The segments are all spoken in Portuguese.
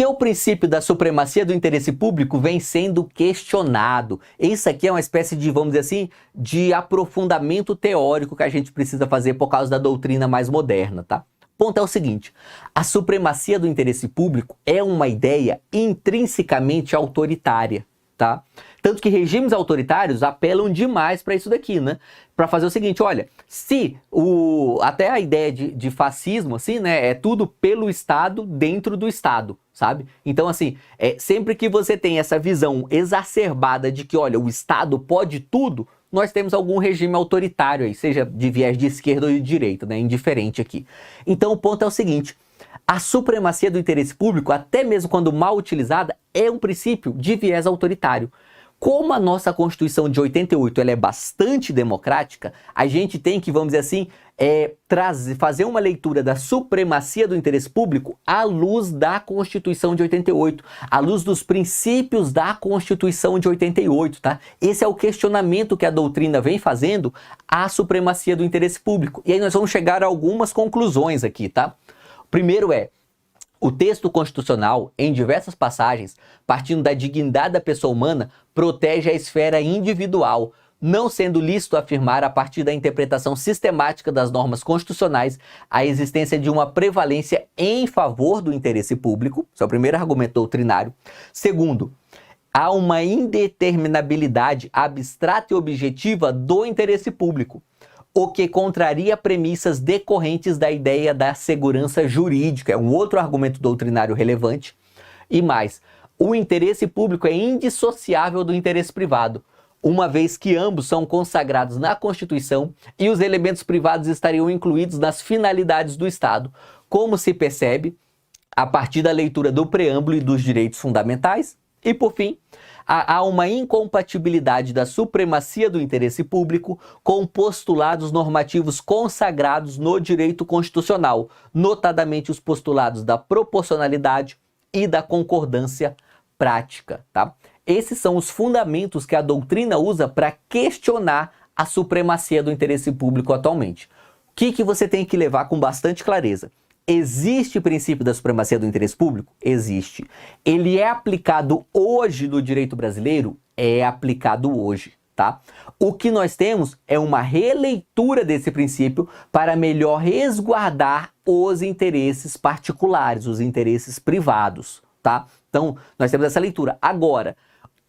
o princípio da supremacia do interesse público vem sendo questionado. Isso aqui é uma espécie de, vamos dizer assim, de aprofundamento teórico que a gente precisa fazer por causa da doutrina mais moderna, tá? O ponto é o seguinte: a supremacia do interesse público é uma ideia intrinsecamente autoritária, tá? Tanto que regimes autoritários apelam demais para isso daqui, né? Para fazer o seguinte, olha, se até a ideia de fascismo, assim, né, é tudo pelo Estado dentro do Estado, sabe? Então, assim, sempre que você tem essa visão exacerbada de que, olha, o Estado pode tudo, nós temos algum regime autoritário aí, seja de viés de esquerda ou de direita, né? Indiferente aqui. Então, o ponto é o seguinte: a supremacia do interesse público, até mesmo quando mal utilizada, é um princípio de viés autoritário. Como a nossa Constituição de 88 ela é bastante democrática, a gente tem que, vamos dizer assim, fazer uma leitura da supremacia do interesse público à luz da Constituição de 88, à luz dos princípios da Constituição de 88, tá? Esse é o questionamento que a doutrina vem fazendo à supremacia do interesse público. E aí nós vamos chegar a algumas conclusões aqui, tá? Primeiro o texto constitucional, em diversas passagens, partindo da dignidade da pessoa humana, protege a esfera individual, não sendo lícito afirmar, a partir da interpretação sistemática das normas constitucionais, a existência de uma prevalência em favor do interesse público. Esse é o primeiro argumento doutrinário. Segundo, há uma indeterminabilidade abstrata e objetiva do interesse público, o que contraria premissas decorrentes da ideia da segurança jurídica. É um outro argumento doutrinário relevante. E mais, o interesse público é indissociável do interesse privado, uma vez que ambos são consagrados na Constituição e os elementos privados estariam incluídos nas finalidades do Estado, como se percebe a partir da leitura do preâmbulo e dos direitos fundamentais. E, por fim, há uma incompatibilidade da supremacia do interesse público com postulados normativos consagrados no direito constitucional, notadamente os postulados da proporcionalidade e da concordância prática, tá? Esses são os fundamentos que a doutrina usa para questionar a supremacia do interesse público atualmente. O que você tem que levar com bastante clareza? Existe o princípio da supremacia do interesse público? Existe. Ele é aplicado hoje no direito brasileiro? É aplicado hoje, tá? O que nós temos é uma releitura desse princípio para melhor resguardar os interesses particulares, os interesses privados, tá? Então, nós temos essa leitura. Agora,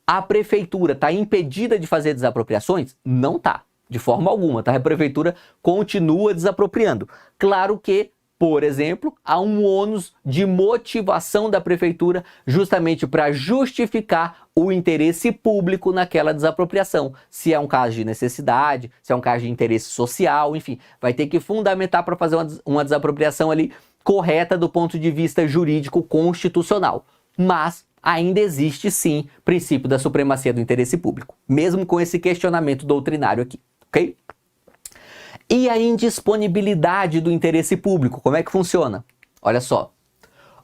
a prefeitura está impedida de fazer desapropriações? Não está, de forma alguma, tá? A prefeitura continua desapropriando. Claro que, por exemplo, há um ônus de motivação da prefeitura justamente para justificar o interesse público naquela desapropriação. Se é um caso de necessidade, se é um caso de interesse social, enfim, vai ter que fundamentar para fazer uma desapropriação ali correta do ponto de vista jurídico constitucional. Mas ainda existe sim princípio da supremacia do interesse público, mesmo com esse questionamento doutrinário aqui, ok? E a indisponibilidade do interesse público, como é que funciona? Olha só,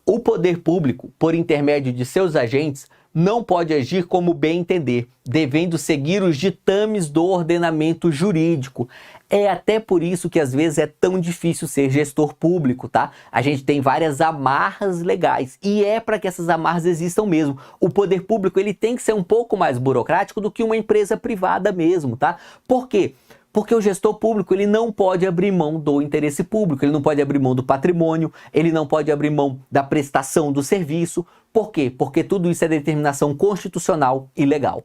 o poder público, por intermédio de seus agentes, não pode agir como bem entender, devendo seguir os ditames do ordenamento jurídico. É até por isso que às vezes é tão difícil ser gestor público, tá? A gente tem várias amarras legais e é para que essas amarras existam mesmo. O poder público ele tem que ser um pouco mais burocrático do que uma empresa privada mesmo, tá? Por quê? Porque o gestor público ele não pode abrir mão do interesse público, ele não pode abrir mão do patrimônio, ele não pode abrir mão da prestação do serviço. Por quê? Porque tudo isso é determinação constitucional e legal.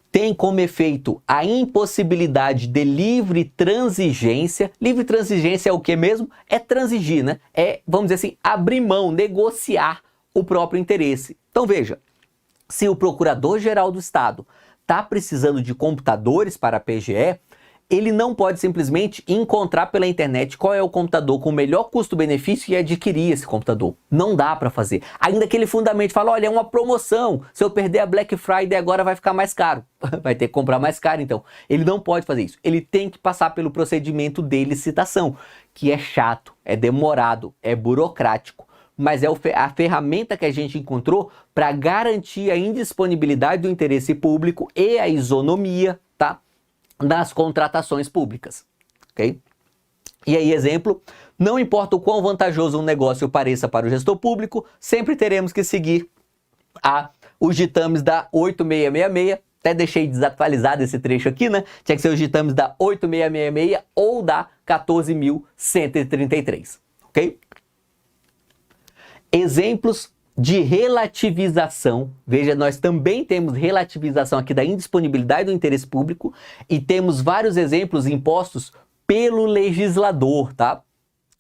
Tem como efeito a impossibilidade de livre transigência. Livre transigência é o que mesmo? É transigir, né? É, vamos dizer assim, abrir mão, negociar o próprio interesse. Então veja, se o Procurador-Geral do Estado está precisando de computadores para a PGE, ele não pode simplesmente encontrar pela internet qual é o computador com o melhor custo-benefício e adquirir esse computador. Não dá para fazer. Ainda que ele fundamente fale, olha, é uma promoção, se eu perder a Black Friday agora vai ficar mais caro. Vai ter que comprar mais caro então. Ele não pode fazer isso. Ele tem que passar pelo procedimento de licitação, que é chato, é demorado, é burocrático. Mas é a ferramenta que a gente encontrou para garantir a indisponibilidade do interesse público e a isonomia, tá, das contratações públicas, ok? E aí, exemplo, não importa o quão vantajoso um negócio pareça para o gestor público, sempre teremos que seguir os ditames da 8666, até deixei desatualizado esse trecho aqui, né? Tinha que ser os ditames da 8666 ou da 14.133, ok? Exemplos de relativização. Veja, nós também temos relativização aqui da indisponibilidade do interesse público e temos vários exemplos impostos pelo legislador, tá?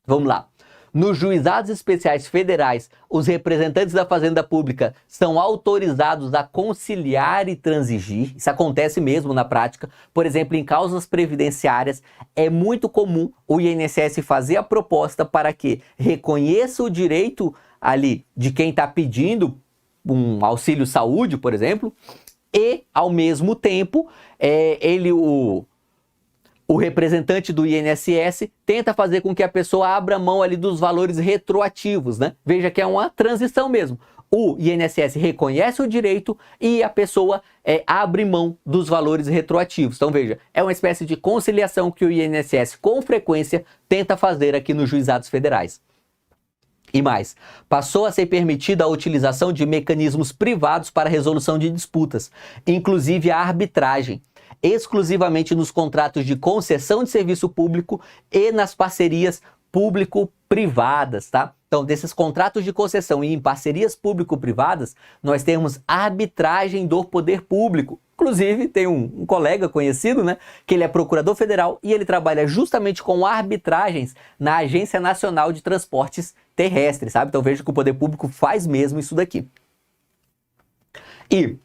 Vamos lá. Nos juizados especiais federais, os representantes da Fazenda Pública são autorizados a conciliar e transigir. Isso acontece mesmo na prática. Por exemplo, em causas previdenciárias, é muito comum o INSS fazer a proposta para que reconheça o direito ali de quem está pedindo um auxílio saúde, por exemplo, e, ao mesmo tempo, o representante do INSS tenta fazer com que a pessoa abra mão ali dos valores retroativos, né? Veja que é uma transição mesmo. O INSS reconhece o direito e a pessoa abre mão dos valores retroativos. Então veja, é uma espécie de conciliação que o INSS com frequência tenta fazer aqui nos juizados federais. E mais, passou a ser permitida a utilização de mecanismos privados para resolução de disputas, inclusive a arbitragem, exclusivamente nos contratos de concessão de serviço público e nas parcerias público-privadas, tá? Então, desses contratos de concessão e em parcerias público-privadas, nós temos arbitragem do poder público. Inclusive, tem um colega conhecido, né, que ele é procurador federal e ele trabalha justamente com arbitragens na Agência Nacional de Transportes Terrestres, sabe? Então, veja que o poder público faz mesmo isso daqui. E,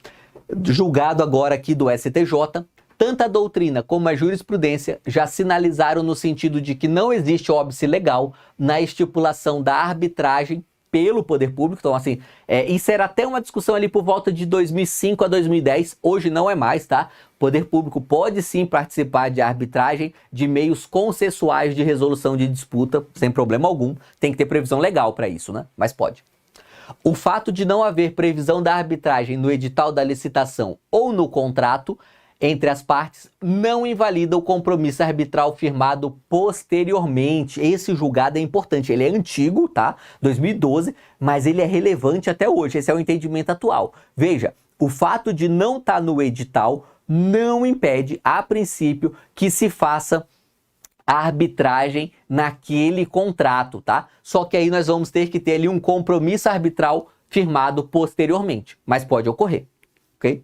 julgado agora aqui do STJ, tanto a doutrina como a jurisprudência já sinalizaram no sentido de que não existe óbice legal na estipulação da arbitragem pelo poder público. Então, assim, isso era até uma discussão ali por volta de 2005 a 2010, hoje não é mais, tá? O poder público pode sim participar de arbitragem de meios consensuais de resolução de disputa, sem problema algum, tem que ter previsão legal para isso, né? Mas pode. O fato de não haver previsão da arbitragem no edital da licitação ou no contrato entre as partes não invalida o compromisso arbitral firmado posteriormente. Esse julgado é importante, ele é antigo, tá? 2012, mas ele é relevante até hoje, esse é o entendimento atual. Veja, o fato de não estar no edital não impede, a princípio, que se faça a arbitragem naquele contrato, tá? Só que aí nós vamos ter que ter ali um compromisso arbitral firmado posteriormente, mas pode ocorrer, ok?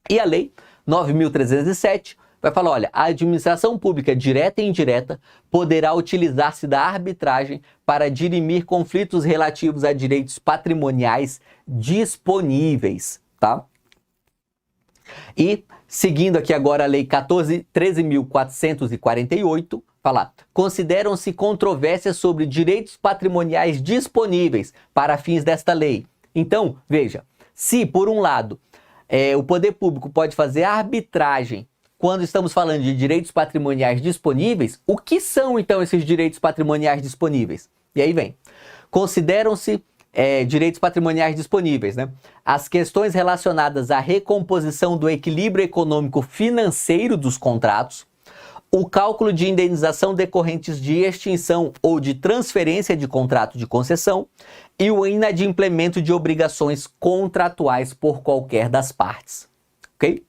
E a lei 9.307 vai falar, olha, a administração pública direta e indireta poderá utilizar-se da arbitragem para dirimir conflitos relativos a direitos patrimoniais disponíveis, tá? E, seguindo aqui agora a lei 13.448, fala, consideram-se controvérsias sobre direitos patrimoniais disponíveis para fins desta lei. Então, veja, se por um lado o poder público pode fazer arbitragem quando estamos falando de direitos patrimoniais disponíveis, o que são então esses direitos patrimoniais disponíveis? E aí vem, consideram-se direitos patrimoniais disponíveis, né? As questões relacionadas à recomposição do equilíbrio econômico financeiro dos contratos, o cálculo de indenização decorrentes de extinção ou de transferência de contrato de concessão e o inadimplemento de obrigações contratuais por qualquer das partes, ok?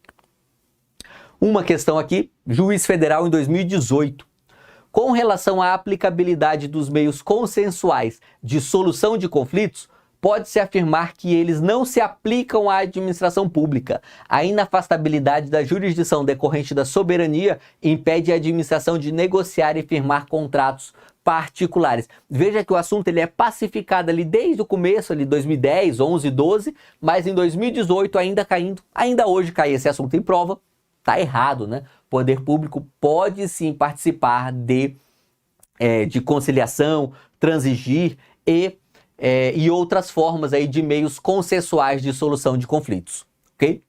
Uma questão aqui, juiz federal em 2018. Com relação à aplicabilidade dos meios consensuais de solução de conflitos, pode-se afirmar que eles não se aplicam à administração pública. A inafastabilidade da jurisdição decorrente da soberania impede a administração de negociar e firmar contratos particulares. Veja que o assunto ele é pacificado ali desde o começo, ali 2010, 11, 12, mas em 2018 ainda hoje cai esse assunto em prova. Tá errado, né? O poder público pode sim participar de conciliação, transigir e outras formas aí de meios consensuais de solução de conflitos, ok?